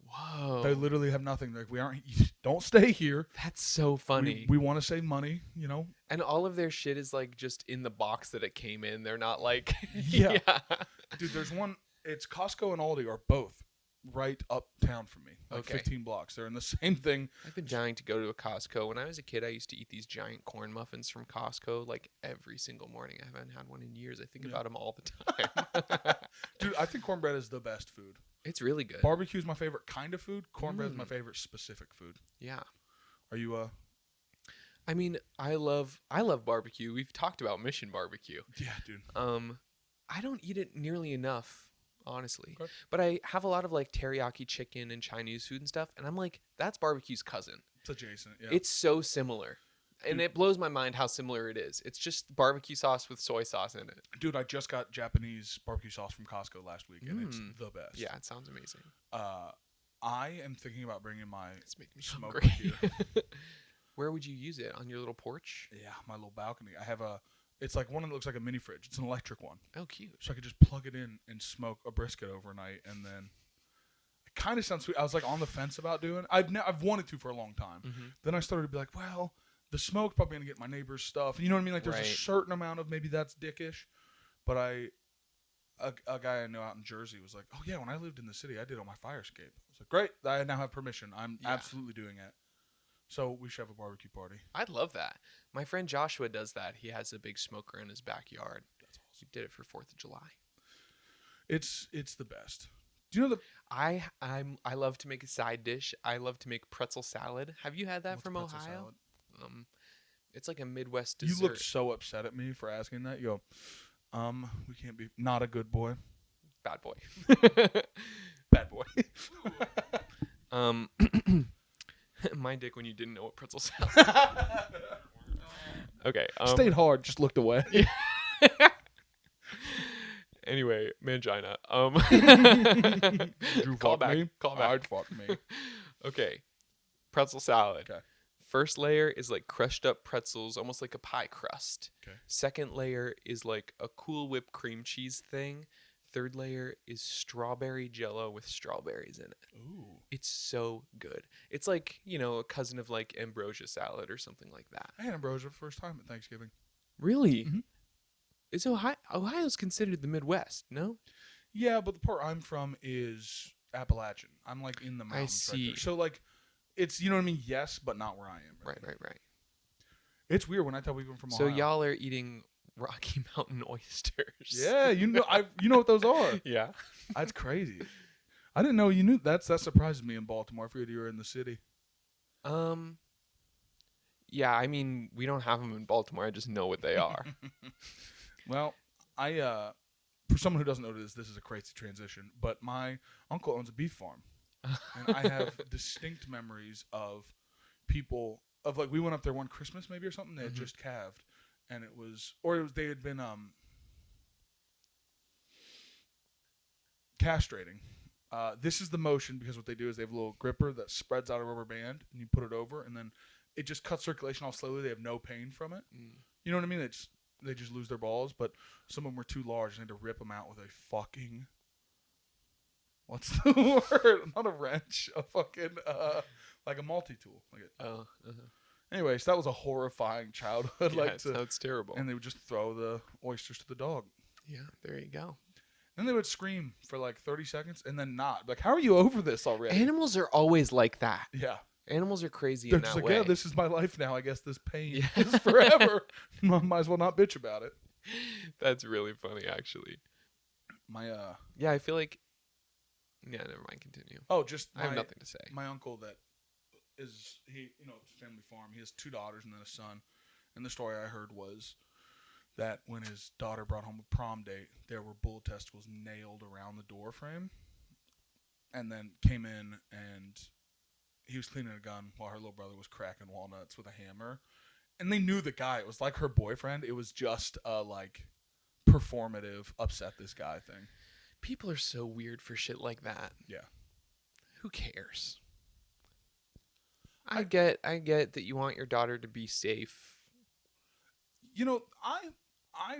Whoa. They literally have nothing. They're like, we aren't. Don't stay here. That's so funny. We want to save money, you know. And all of their shit is like just in the box that it came in. They're not like Yeah. Dude, there's one. It's Costco and Aldi are both right uptown from me, like Okay. 15 blocks. They're in the same thing. I've been dying to go to a Costco. When I was a kid, I used to eat these giant corn muffins from Costco like every single morning. I haven't had one in years. I think Yeah. about them all the time. Dude, I think cornbread is the best food. It's really good. Barbecue is my favorite kind of food. Cornbread is my favorite specific food. Yeah. Are you I mean, I love barbecue. We've talked about Mission Barbecue. Yeah, dude. I don't eat it nearly enough, honestly. Okay. But I have a lot of like teriyaki chicken and Chinese food and stuff, and I'm like, that's barbecue's cousin. It's adjacent. Yeah. It's so similar. And it blows my mind how similar it is. It's just barbecue sauce with soy sauce in it. Dude, I just got Japanese barbecue sauce from Costco last week, and it's the best. Yeah, it sounds amazing. I am thinking about bringing my It's making me smoker hungry. here. Where would you use it? On your little porch? Yeah, my little balcony. I have it's like one that looks like a mini fridge. It's an electric one. Oh, cute. So I could just plug it in and smoke a brisket overnight, and then it kind of sounds sweet. I was like on the fence about doing. I've wanted to for a long time. Mm-hmm. Then I started to be like, well, the smoke's probably gonna get my neighbor's stuff. You know what I mean? Like there's a Right. certain amount of maybe that's dickish, but a guy I know out in Jersey was like, oh yeah, when I lived in the city, I did all my fire escape. I was like, great, I now have permission. I'm Yeah. absolutely doing it. So we should have a barbecue party. I'd love that. My friend Joshua does that. He has a big smoker in his backyard. That's awesome. He did it for 4th of July. It's the best. Do you know the I love to make a side dish. I love to make pretzel salad. Have you had that what's from pretzel Ohio? salad? It's like a Midwest dessert. You looked so upset at me for asking that. You go, we can't be not a good boy. Bad boy. Bad boy. My dick when you didn't know what pretzel salad. Okay. Stayed hard, just looked away. Anyway, mangina. You Call fuck back. me? Call back. I'd fuck me. Okay. Pretzel salad. Okay. First layer is like crushed up pretzels, almost like a pie crust. Okay. Second layer is like a Cool Whip cream cheese thing. Third layer is strawberry jello with strawberries in it. Ooh. It's so good. It's like, a cousin of like ambrosia salad or something like that. I had ambrosia for the first time at Thanksgiving. Really? Mhm. Is Ohio's considered the Midwest, no? Yeah, but the part I'm from is Appalachian. I'm like in the mountains. Right see. there. So like, it's you know what I mean. Yes, but not where I am. Right. It's weird when I tell people from So Ohio. y'all are eating Rocky Mountain oysters. Yeah, you know what those are. Yeah. That's crazy. I didn't know you knew that surprised me in Baltimore. I figured you were in the city. Yeah, I mean, we don't have them in Baltimore. I just know what they are. Well, for someone who doesn't know this is a crazy transition, but my uncle owns a beef farm. And I have distinct memories of people of like we went up there one Christmas maybe or something. They had just calved, and they had been castrating. This is the motion because what they do is they have a little gripper that spreads out a rubber band, and you put it over, and then it just cuts circulation off slowly. They have no pain from it. You know what I mean? They just lose their balls, but some of them were too large, and they had to rip them out with a fucking... What's the word? Not a wrench. A fucking... like a multi-tool. Anyways, that was a horrifying childhood. Yeah, sounds terrible. And they would just throw the oysters to the dog. Yeah, there you go. Then they would scream for like 30 seconds and then not. Like, how are you over this already? Animals are always like that. Yeah. Animals are crazy They're in just that like, way. yeah, this is my life now. I guess this pain is forever. Might as well not bitch about it. That's really funny, actually. Yeah, I feel like... Yeah, never mind. Continue. I have nothing to say. My uncle that is, family farm. He has 2 daughters and then a son. And the story I heard was that when his daughter brought home a prom date, there were bull testicles nailed around the door frame. And then came in and he was cleaning a gun while her little brother was cracking walnuts with a hammer. And they knew the guy. It was like her boyfriend. It was just a, like, performative upset this guy thing. People are so weird for shit like that. Yeah. Who cares? I get that you want your daughter to be safe. I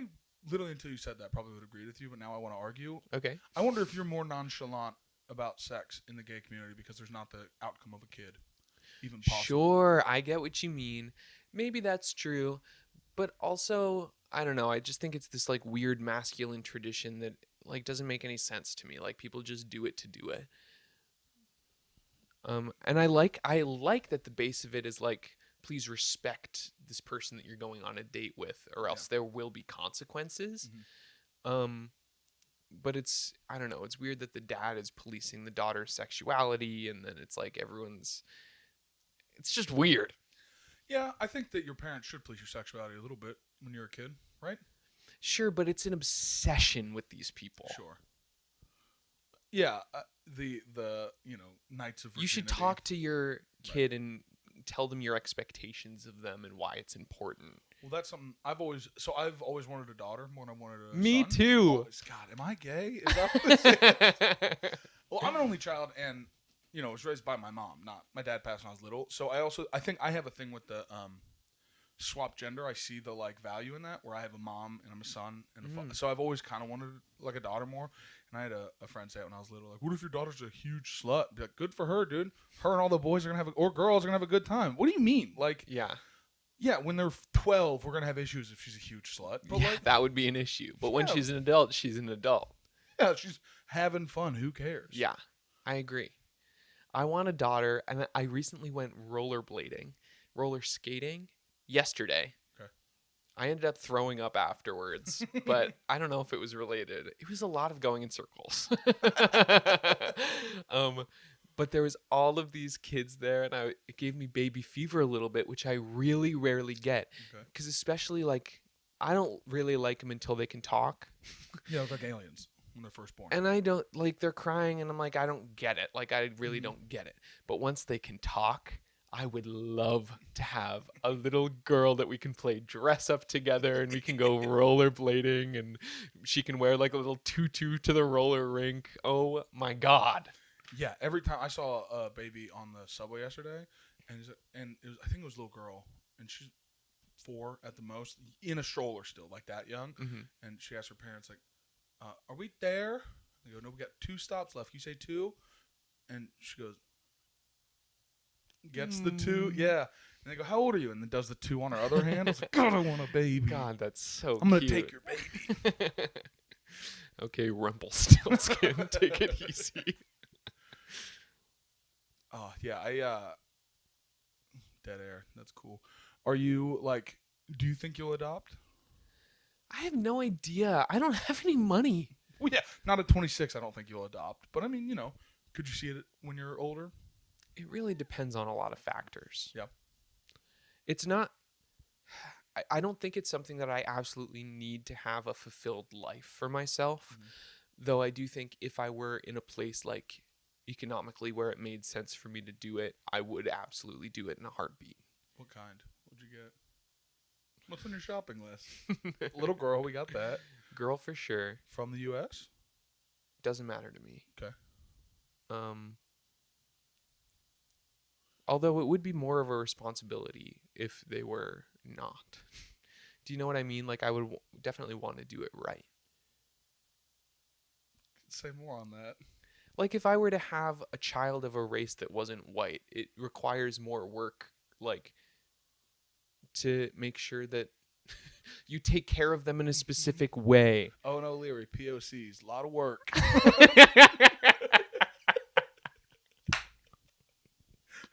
literally, until you said that, probably would agree with you, but now I want to argue. Okay. I wonder if you're more nonchalant about sex in the gay community because there's not the outcome of a kid even possible. Sure, I get what you mean. Maybe that's true, but also, I don't know, I just think it's this like weird masculine tradition that like doesn't make any sense to me. Like people just do it to do it. And I like that the base of it is like, please respect this person that you're going on a date with, or else there will be consequences. Mm-hmm. But it's, I don't know, it's weird that the dad is policing the daughter's sexuality, and then it's like it's just weird. Yeah, I think that your parents should police your sexuality a little bit when you're a kid, right? Sure, but it's an obsession with these people. Sure. Yeah, the Knights of Virginity. You should talk to your kid and tell them your expectations of them and why it's important. Well, that's something I've always wanted a daughter more than I wanted a son. Me too. God, am I gay? Is that what this is? Well, I'm an only child, and was raised by my mom. Not my dad passed when I was little. So I think I have a thing with the swap gender. I see the like value in that, where I have a mom and I'm a son and a father. So I've always kind of wanted like a daughter more. And I had a friend say it when I was little, like, what if your daughter's a huge slut? Be like, good for her, dude. Her and all the boys are gonna have or girls are gonna have a good time. What do you mean? Like, yeah, when they're 12, we're gonna have issues if she's a huge slut. But yeah, that would be an issue. But when she's an adult, she's an adult. Yeah, she's having fun. Who cares? Yeah, I agree. I want a daughter, and I recently went roller skating yesterday. Okay. I ended up throwing up afterwards, but I don't know if it was related. It was a lot of going in circles. But there was all of these kids there, and it gave me baby fever a little bit, which I really rarely get. Because especially, like, I don't really like them until they can talk. Yeah, like aliens when they're first born. And I don't, like, they're crying, and I'm like, I don't get it. Like, I really don't get it. But once they can talk, I would love to have a little girl that we can play dress up together, and we can go rollerblading, and she can wear like a little tutu to the roller rink. Oh my God. Yeah, every time I saw a baby on the subway yesterday, and I think it was a little girl, and she's 4 at the most, in a stroller still, like that young. Mm-hmm. And she asked her parents, like, are we there? They go, no, we got 2 stops left. You say 2? And she goes, gets the 2, yeah. And they go, how old are you? And then does the 2 on her other hand. I was like, God, I want a baby. God, that's so I'm gonna take your baby. Okay, Rumpelstiltskin, take it easy. Oh yeah, dead air. That's cool. Are you like? Do you think you'll adopt? I have no idea. I don't have any money. Well, yeah, not at 26. I don't think you'll adopt. But I mean, could you see it when you're older? It really depends on a lot of factors. Yep. It's not. I don't think it's something that I absolutely need to have a fulfilled life for myself. Mm-hmm. Though I do think if I were in a place like economically where it made sense for me to do it, I would absolutely do it in a heartbeat. What kind? What'd you get? What's on your shopping list? Little girl, we got that. Girl for sure. From the U.S.? Doesn't matter to me. Okay. Although it would be more of a responsibility if they were not. Do you know what I mean? Like, I would definitely want to do it right. Say more on that. Like, if I were to have a child of a race that wasn't white, it requires more work, like, to make sure that you take care of them in a specific way. Owen O, Leary, POCs, a lot of work.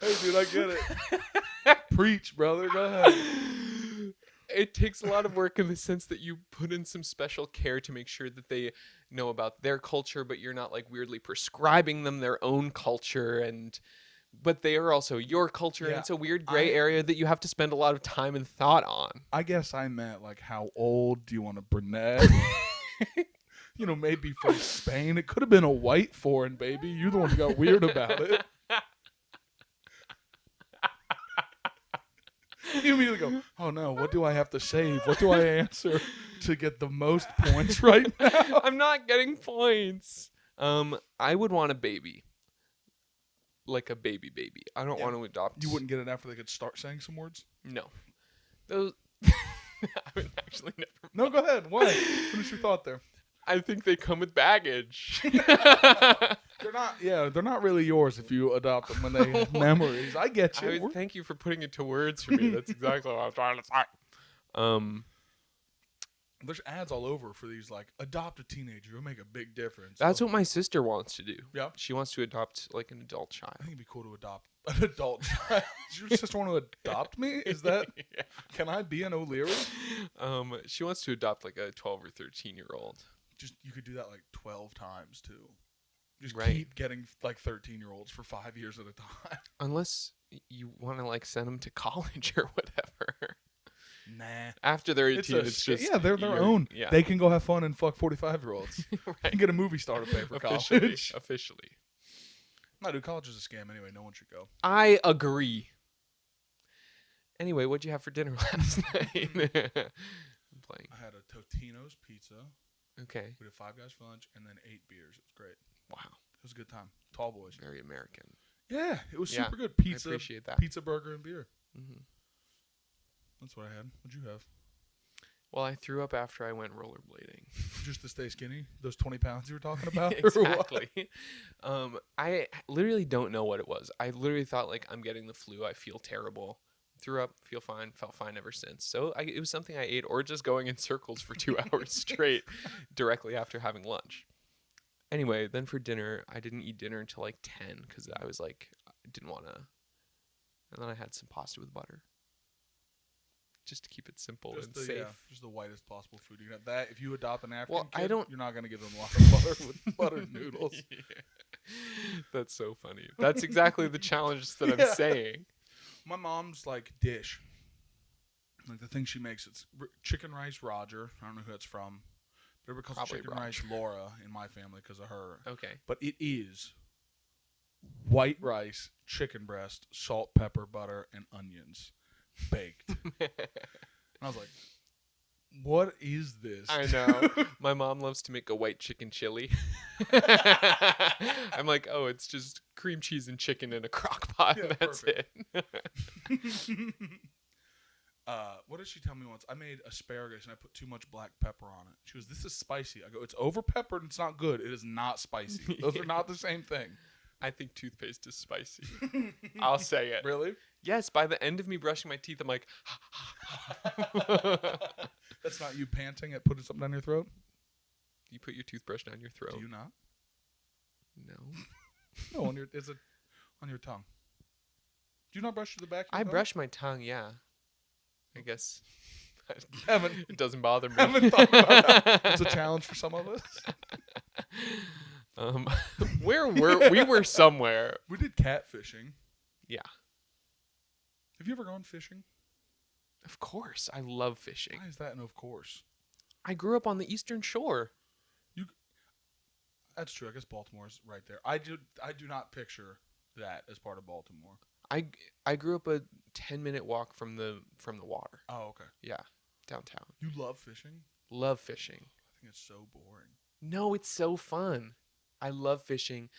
Hey, dude, I get it. Preach, brother. Go ahead. It takes a lot of work in the sense that you put in some special care to make sure that they know about their culture, but you're not like weirdly prescribing them their own culture, but they are also your culture, and it's a weird gray area that you have to spend a lot of time and thought on. I guess I meant like, how old do you want a brunette? You know, maybe from Spain. It could have been a white foreign baby. You're the one who got weird about it. You immediately go, oh no, what do I have to save? What do I answer to get the most points right now? I'm not getting points. I would want a baby. Like a baby. I don't want to adopt. You wouldn't get it after they could start saying some words? No. Those I would actually never. No, go ahead. Why? Finish your thought there. I think they come with baggage. They're not really yours if you adopt them when they have memories. I get you. Thank you for putting it to words for me. That's exactly what I'm trying to say. There's ads all over for these, like, adopt a teenager. It'll make a big difference. That's what my sister wants to do. Yeah. She wants to adopt like an adult child. I think it'd be cool to adopt an adult child. Does your sister want to adopt me? Is that? Yeah. Can I be an O'Leary? She wants to adopt like a 12 or 13-year-old. Just, you could do that like 12 times too. Just Right. keep getting like 13-year-olds for 5 years at a time. Unless you want to like send them to college or whatever. Nah. After they're 18, it's just they're their own. Yeah. They can go have fun and fuck 45-year-olds. Right. And get a movie star to pay for college. Officially. No, dude, college is a scam anyway. No one should go. I agree. Anyway, what'd you have for dinner last night? I'm playing. I had a Totino's pizza. Okay. We did 5 guys for lunch and then 8 beers. It was great. Wow. It was a good time. Tall boys. Very American. Yeah, it was Yeah, super good. Pizza, I appreciate that. Pizza, burger, and beer. Mm-hmm. That's what I had. What'd you have? Well, I threw up after I went rollerblading. Just to stay skinny? Those 20 pounds you were talking about? Exactly. I literally don't know what it was. I literally thought, like, I'm getting the flu. I feel terrible. Threw up, feel fine, felt fine ever since. So it was something I ate or just going in circles for 2 hours straight directly after having lunch. Anyway, then for dinner, I didn't eat dinner until like 10 because I was like, I didn't want to. And then I had some pasta with butter. Just to keep it simple and safe. Yeah, just the whitest possible food. You can have that. If you adopt an African Well, kid, you're not going to give them a lot of butter with buttered noodles. Yeah. That's so funny. That's exactly the challenge that I'm saying. My mom's like dish. Like the thing she makes, it's chicken rice Roger. I don't know who that's from. But everybody calls it chicken rice Laura in my family because of her. Okay. But it is white rice, chicken breast, salt, pepper, butter, and onions baked. And I was like, what is this? I know. My mom loves to make a white chicken chili. I'm like, oh, it's just cream cheese and chicken in a crock pot. Yeah, and that's perfect. It. What did she tell me once? I made asparagus and I put too much black pepper on it. She goes, this is spicy. I go, it's over peppered and it's not good. It is not spicy. Those are not the same thing. I think toothpaste is spicy. I'll say it. Really? Yes. By the end of me brushing my teeth, I'm like, That's not you panting at putting something down your throat? You put your toothbrush down your throat. Do you not? No. No, on your tongue. Do you not brush to the back of your I tongue? brush my tongue, yeah. I guess. It doesn't bother me. Haven't thought about that. It's a challenge for some of us. We were somewhere. We did catfishing. Yeah. Have you ever gone fishing? Of course. I love fishing. Why is that an of course? I grew up on the Eastern Shore. That's true. I guess Baltimore's right there. I do not picture that as part of Baltimore. I grew up a 10-minute walk from the water. Oh, okay. Yeah, downtown. You love fishing? Love fishing. I think it's so boring. No, it's so fun. I love fishing.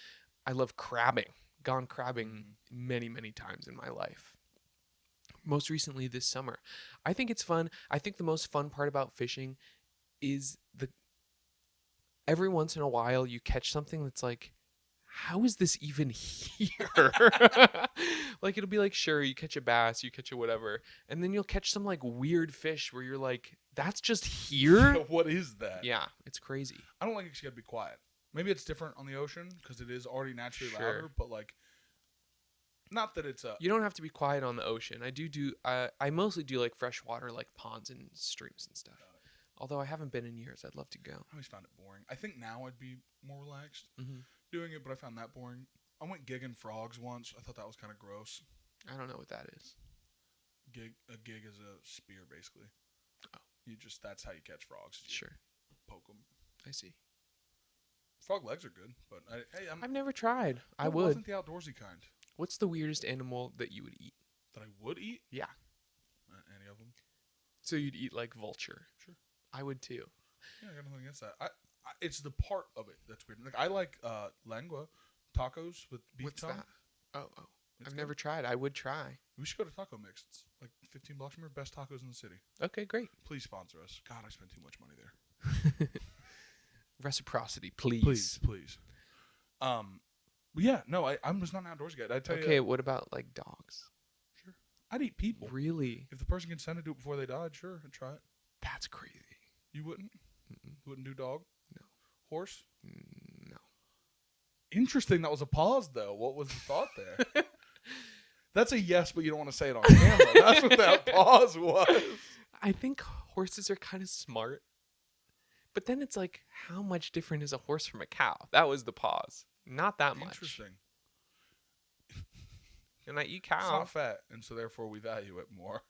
I love crabbing. Gone crabbing many, many times in my life. Most recently this summer. I think it's fun. I think the most fun part about fishing is every once in a while you catch something that's like, how is this even here? Like, it'll be like, sure, you catch a bass, you catch a whatever, and then you'll catch some like weird fish where you're like, that's just here? What is that? Yeah, it's crazy. I don't like it 'cause you gotta be quiet. Maybe it's different on the ocean because it is already naturally louder, but like, not that it's a. You don't have to be quiet on the ocean. I mostly do like freshwater, like ponds and streams and stuff. Although I haven't been in years, I'd love to go. I always found it boring. I think now I'd be more relaxed Mm-hmm. doing it, but I found that boring. I went gigging frogs once. I thought that was kind of gross. I don't know what that is. A gig is a spear, basically. Oh. That's how you catch frogs. You Sure. poke them. I see. Frog legs are good, but I've never tried. I it would. wasn't the outdoorsy kind What's the weirdest animal that you would eat? that I would eat. Yeah. Any of them? So you'd eat like vulture. Sure. I would too. Yeah, I got nothing against that. It's the part of it that's weird. Like I like lengua tacos with beef What's tongue. that? Oh. It's I've good. never tried. I would try. We should go to Taco Mix. It's like 15 blocks from here. Best tacos in the city. Okay, great. Please sponsor us. God, I spend too much money there. Reciprocity, please. Please. But yeah, no, I'm just not an outdoorsy guy. I tell you. Okay, what about like dogs? Sure. I'd eat people. Really? If the person consented to it before they died, sure, I'd try it. That's crazy. You wouldn't? Mm-mm. You wouldn't do dog? No. Horse? No. Interesting. That was a pause, though. What was the thought there? That's a yes, but you don't want to say it on camera. That's what that pause was. I think horses are kind of smart. But then it's like, how much different is a horse from a cow? That was the pause. Not that much. Interesting. And I eat It's cow. not fat, and so therefore we value it more.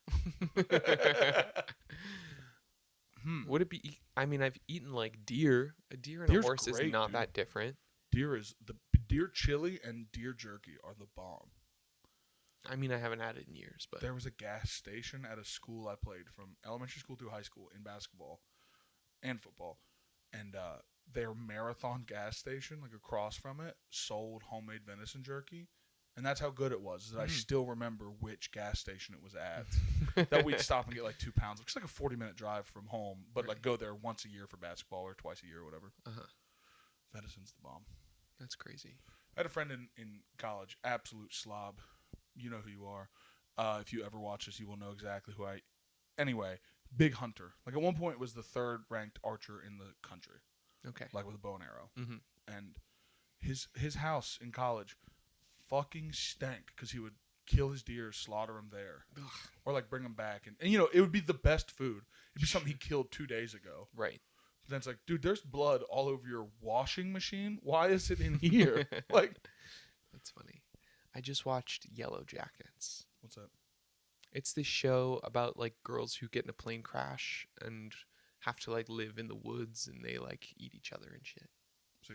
Would it be? I mean, I've eaten like deer. A deer and Deer's a horse is great, not dude. that different. Deer chili and deer jerky are the bomb. I mean, I haven't had it in years, but There was a gas station at a school I played from elementary school through high school in basketball and football, and their Marathon gas station, like across from it, sold homemade venison jerky, and that's how good it was. That I still remember which gas station it was at. That we'd stop and get like 2 pounds, which is like a 40-minute drive from home, but like go there once a year for basketball or twice a year or whatever. Venison's the bomb. that's crazy. I had a friend in college, absolute slob. You know who you are. If you ever watch this, you will know exactly who I. Anyway, big hunter. Like at one point, was the 3rd ranked archer in the country. Okay. Like with a bow and arrow. Mm-hmm. And his house in college fucking stank because he would kill his deer, slaughter them there, or like bring them back, and you know it would be the best food. It'd be something he killed 2 days ago. Right. But then it's like, dude, there's blood all over your washing machine. Why is it in here? Like, That's funny. I just watched Yellow Jackets. what's that? It's this show about like girls who get in a plane crash and have to like live in the woods and they like eat each other and shit. So,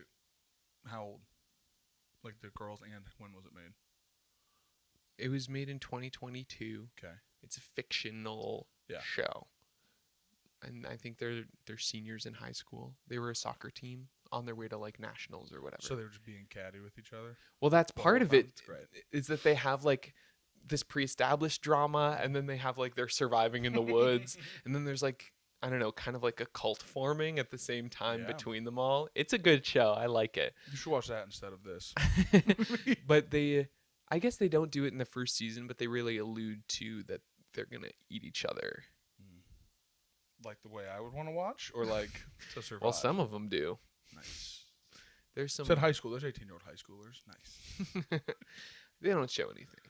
how old? Like the girls, and when was it made? It was made in 2022. Okay. It's a fictional show. And I think they're seniors in high school. They were a soccer team on their way to like nationals or whatever. So they were just being catty with each other. Well, that's The part whole of it. time? Right. Is that they have like this pre-established drama, and then they have like they're surviving in the woods, and then there's like, I don't know, kind of like a cult forming at the same time between them all. It's a good show. I like it. You should watch that instead of this. But I guess they don't do it in the first season, but they really allude to that they're gonna eat each other. Like the way I would want to watch, or like to survive. Well, some of them do. Nice. There's some. Said high school. There's 18-year-old high schoolers. Nice. They don't show anything.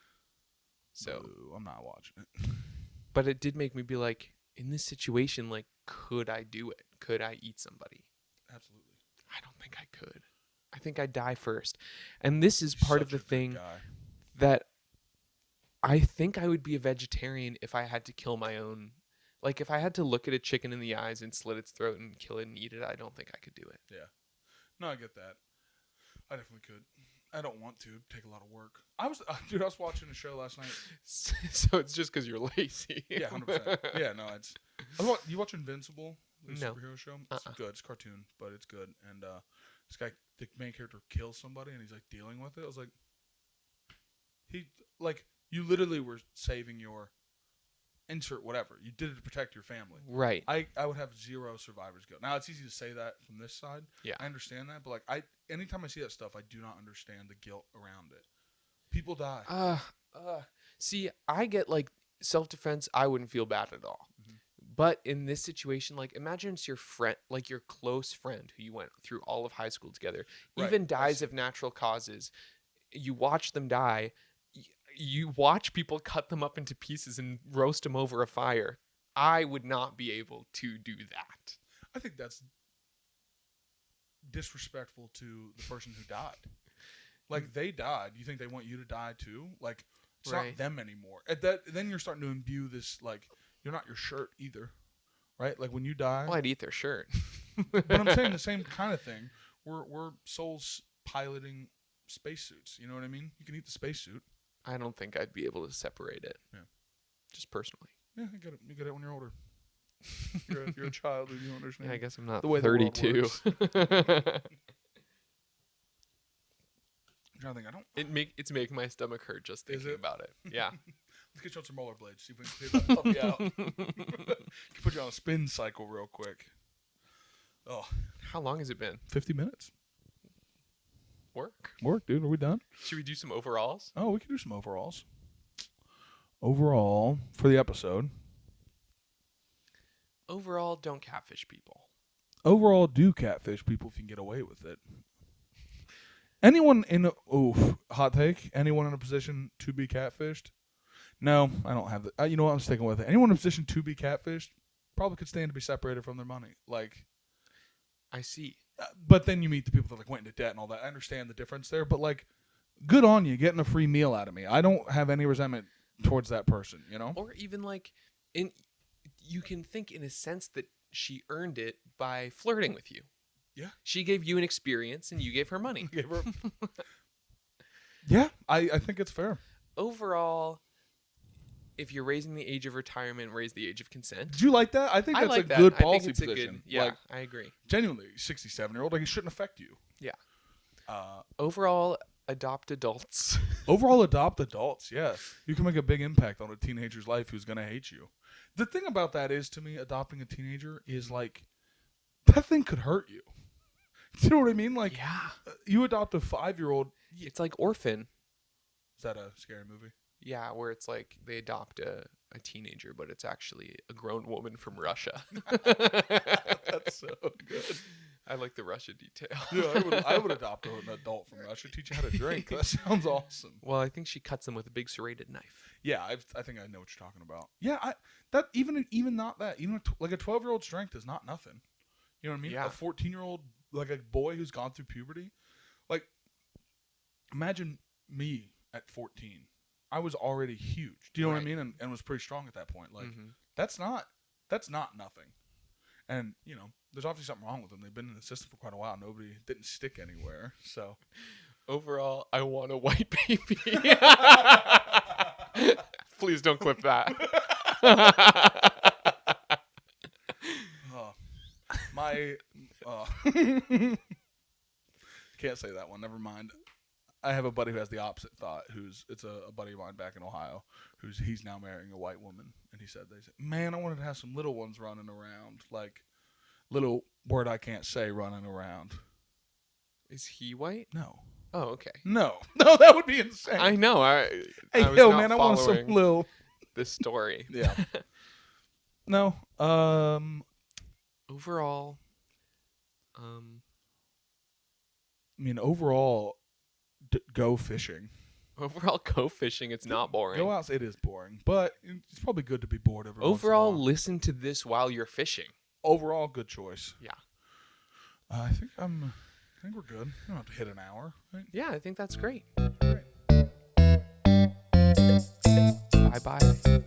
So, Boo, I'm not watching it. but it did make me be like, in this situation, like, could I do it? Could I eat somebody? Absolutely. I don't think I could. I think I'd die first. And this is part of Such the a good thing guy. that I think I would be a vegetarian if I had to kill my own. Like, if I had to look at a chicken in the eyes and slit its throat and kill it and eat it, I don't think I could do it. Yeah. No, I get that. I definitely could. I don't want to. Take a lot of work. I was watching a show last night. So it's just because you're lazy. Yeah, 100%. Yeah, no, you watch Invincible, the No. superhero show? It's Uh-uh. good. It's a cartoon, but it's good. And this guy, the main character, kills somebody and he's like dealing with it. I was like, you literally were saving your insert whatever. You did it to protect your family. Right. I would have 0 survivor's guilt. Now it's easy to say that from this side. Yeah. I understand that, but like anytime I see that stuff, I do not understand the guilt around it. People die. See, I get like self-defense. I wouldn't feel bad at all. Mhm. But in this situation, like imagine it's your friend, like your close friend who you went through all of high school together, Right. even dies of natural causes. You watch them die. You watch people cut them up into pieces and roast them over a fire. I would not be able to do that. I think that's disrespectful to the person who died. Like, they died. You think they want you to die too? Like, it's Right. not them anymore. Then you're starting to imbue this, like, you're not your shirt either. Right? Like, when you die. Well, I'd eat their shirt. But I'm saying the same kind of thing. We're souls piloting spacesuits. You know what I mean? You can eat the spacesuit. I don't think I'd be able to separate it. Yeah. Just personally. Yeah, you get it when you're older. You're a child and you understand. Yeah, I guess I'm not The way the world 32. works. I'm trying to think. It's making my stomach hurt just Is thinking it? about it. Yeah. Let's get you on some rollerblades. See if we can help you out. Can put you on a spin cycle real quick. Oh, How long has it been? 50 minutes. Work. Dude. Are we done? Should we do some overalls? Oh, we can do some overalls. Overall, for the episode. Overall, don't catfish people. Overall, do catfish people if you can get away with it. Anyone in hot take? Anyone in a position to be catfished? No, I don't have that. You know what? I'm sticking with it. Anyone in a position to be catfished probably could stand to be separated from their money. Like, I see. but then you meet the people that like went into debt and all that. I understand the difference there, but like, good on you getting a free meal out of me. I don't have any resentment towards that person. You know? Or even like, you can think in a sense that she earned it by flirting with you. Yeah. She gave you an experience and you gave her money. Gave her- Yeah, I think it's fair. Overall, if you're raising the age of retirement, raise the age of consent. Did you like that? I think I that's like a that. good I think policy it's a position. good, yeah, Like, I agree. genuinely, 67-year-old, like, it shouldn't affect you. Yeah. Uh, Overall, adopt adults. Overall, adopt adults. Yes, you can make a big impact on a teenager's life who's gonna hate you. The thing about that is, to me, adopting a teenager is like that thing could hurt you. You know what I mean? Like, Yeah. You adopt a 5-year-old. It's like Orphan. Is that a scary movie? Yeah, where it's like they adopt a teenager, but it's actually a grown woman from Russia. That's so good. I like the Russia detail. Yeah, I would adopt an adult from Russia. Teach you how to drink. That sounds awesome. Well, I think she cuts them with a big serrated knife. Yeah, I think I know what you're talking about. Yeah, even not that. Even like a 12-year-old strength is not nothing. You know what I mean? Yeah. A 14-year-old, like a boy who's gone through puberty. Like, imagine me at 14. I was already huge. Do you know what I Right. mean? And was pretty strong at that point. Like, Mhm. that's not nothing. And, you know, there's obviously something wrong with them. They've been in the system for quite a while. Nobody didn't stick anywhere. So, Overall, I want a white baby. Please don't clip that. Can't say that one. Never mind. I have a buddy who has the opposite thought. It's a buddy of mine back in Ohio. He's now marrying a white woman, and he said, man, I wanted to have some little ones running around, like little word I can't say running around. Is he white? No, Oh, okay. no, that would be insane. I know. Hey, I was yo, not man, I want some following little. this story. Yeah. No. Overall, I mean, overall, go fishing. Overall, go fishing. It's not boring. Go out. It is boring, but it's probably good to be bored every once in a Overall, while. listen to this while you're fishing. Overall, good choice. Yeah. I think we're good. We don't have to hit an hour. Right? Yeah, I think that's great. Great. Bye-bye.